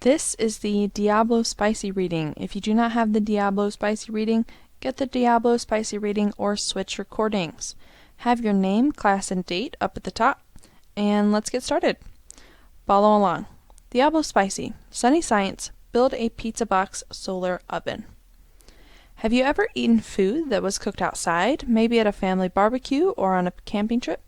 This is the Diablo Spicy reading. If you do not have the Diablo Spicy reading, get the Diablo Spicy reading or switch recordings. Have your name, class, and date up at the top, and let's get started. Follow along. Diablo Spicy, Sunny Science, build a pizza box solar oven. Have you ever eaten food that was cooked outside, maybe at a family barbecue or on a camping trip?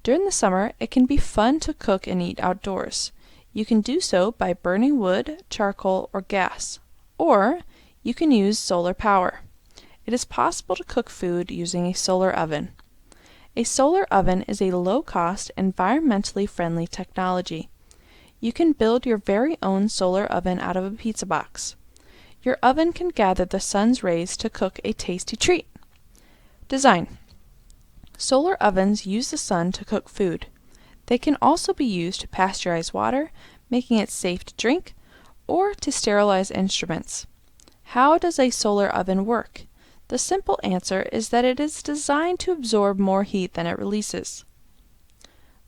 During the summer, it can be fun to cook and eat outdoors. You can do so by burning wood, charcoal, or gas, or you can use solar power. It is possible to cook food using a solar oven. A solar oven is a low-cost, environmentally friendly technology. You can build your very own solar oven out of a pizza box. Your oven can gather the sun's rays to cook a tasty treat. Design. Solar ovens use the sun to cook food. They can also be used to pasteurize water, making it safe to drink, or to sterilize instruments. How does a solar oven work? The simple answer is that it is designed to absorb more heat than it releases.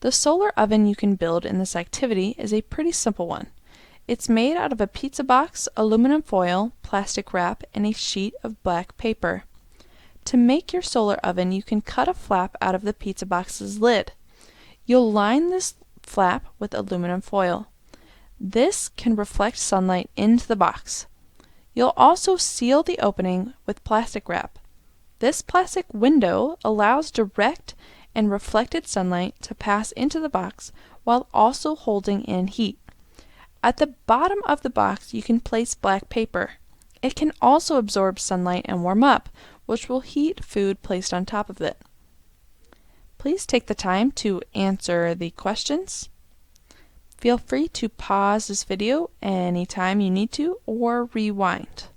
The solar oven you can build in this activity is a pretty simple one. It's made out of a pizza box, aluminum foil, plastic wrap, and a sheet of black paper. To make your solar oven, you can cut a flap out of the pizza box's lid. You'll line this flap with aluminum foil. This can reflect sunlight into the box. You'll also seal the opening with plastic wrap. This plastic window allows direct and reflected sunlight to pass into the box while also holding in heat. At the bottom of the box, you can place black paper. It can also absorb sunlight and warm up, which will heat food placed on top of it. Please take the time to answer the questions. Feel free to pause this video anytime you need to or rewind.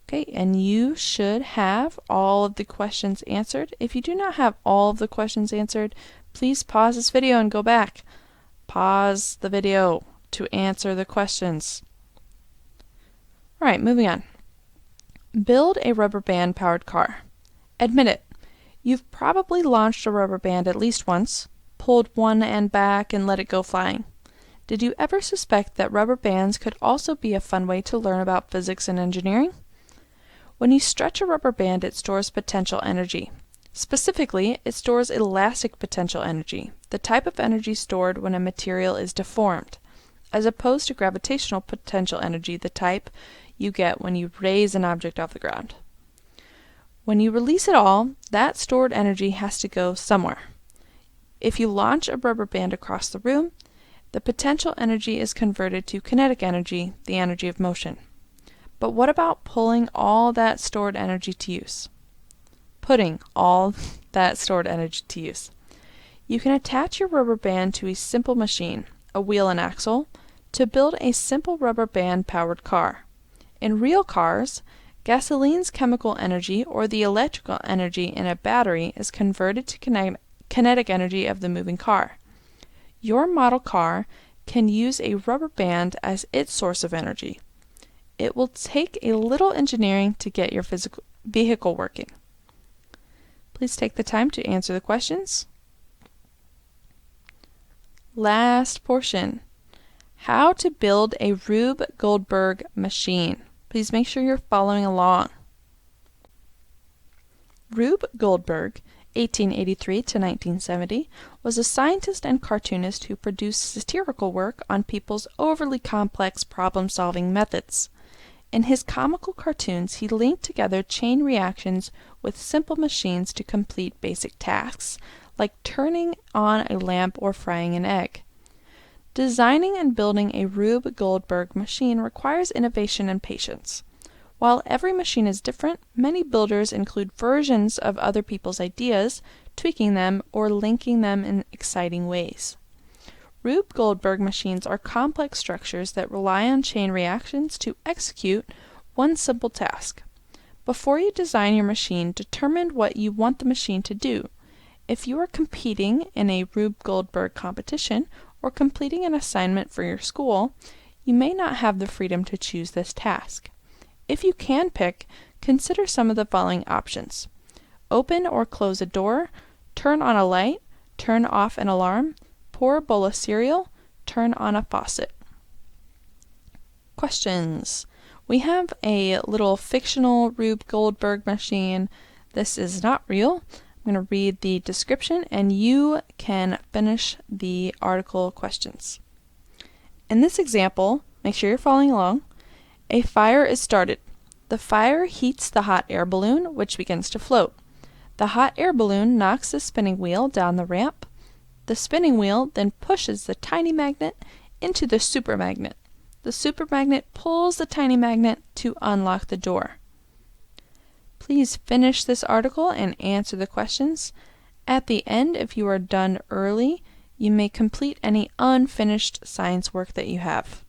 Okay, and you should have all of the questions answered. If you do not have all of the questions answered, please pause this video and go back. Pause the video to answer the questions. Alright, moving on. Build a rubber band powered car. Admit it. You've probably launched a rubber band at least once, pulled one end back, and let it go flying. Did you ever suspect that rubber bands could also be a fun way to learn about physics and engineering? When you stretch a rubber band, it stores potential energy. Specifically, it stores elastic potential energy, the type of energy stored when a material is deformed, as opposed to gravitational potential energy, the type you get when you raise an object off the ground. When you release it all, that stored energy has to go somewhere. If you launch a rubber band across the room, the potential energy is converted to kinetic energy, the energy of motion. But what about pulling all that stored energy to use? Putting all that stored energy to use. You can attach your rubber band to a simple machine, a wheel and axle, to build a simple rubber band powered car. In real cars, gasoline's chemical energy or the electrical energy in a battery is converted to kinetic energy of the moving car. Your model car can use a rubber band as its source of energy. It will take a little engineering to get your vehicle working. Please take the time to answer the questions. Last portion. How to build a Rube Goldberg machine. Please make sure you're following along. Rube Goldberg, 1883 to 1970, was a scientist and cartoonist who produced satirical work on people's overly complex problem-solving methods. In his comical cartoons, he linked together chain reactions with simple machines to complete basic tasks, like turning on a lamp or frying an egg. Designing and building a Rube Goldberg machine requires innovation and patience. While every machine is different, many builders include versions of other people's ideas, tweaking them or linking them in exciting ways. Rube Goldberg machines are complex structures that rely on chain reactions to execute one simple task. Before you design your machine, determine what you want the machine to do. If you are competing in a Rube Goldberg competition or completing an assignment for your school, you may not have the freedom to choose this task. If you can pick, consider some of the following options. Open or close a door, turn on a light, turn off an alarm, pour a bowl of cereal, turn on a faucet. Questions. We have a little fictional Rube Goldberg machine. This is not real. I'm going to read the description and you can finish the article questions. In this example, make sure you're following along. A fire is started. The fire heats the hot air balloon, which begins to float. The hot air balloon knocks the spinning wheel down the ramp. The spinning wheel then pushes the tiny magnet into the supermagnet. The supermagnet pulls the tiny magnet to unlock the door. Please finish this article and answer the questions. At the end, if you are done early, you may complete any unfinished science work that you have.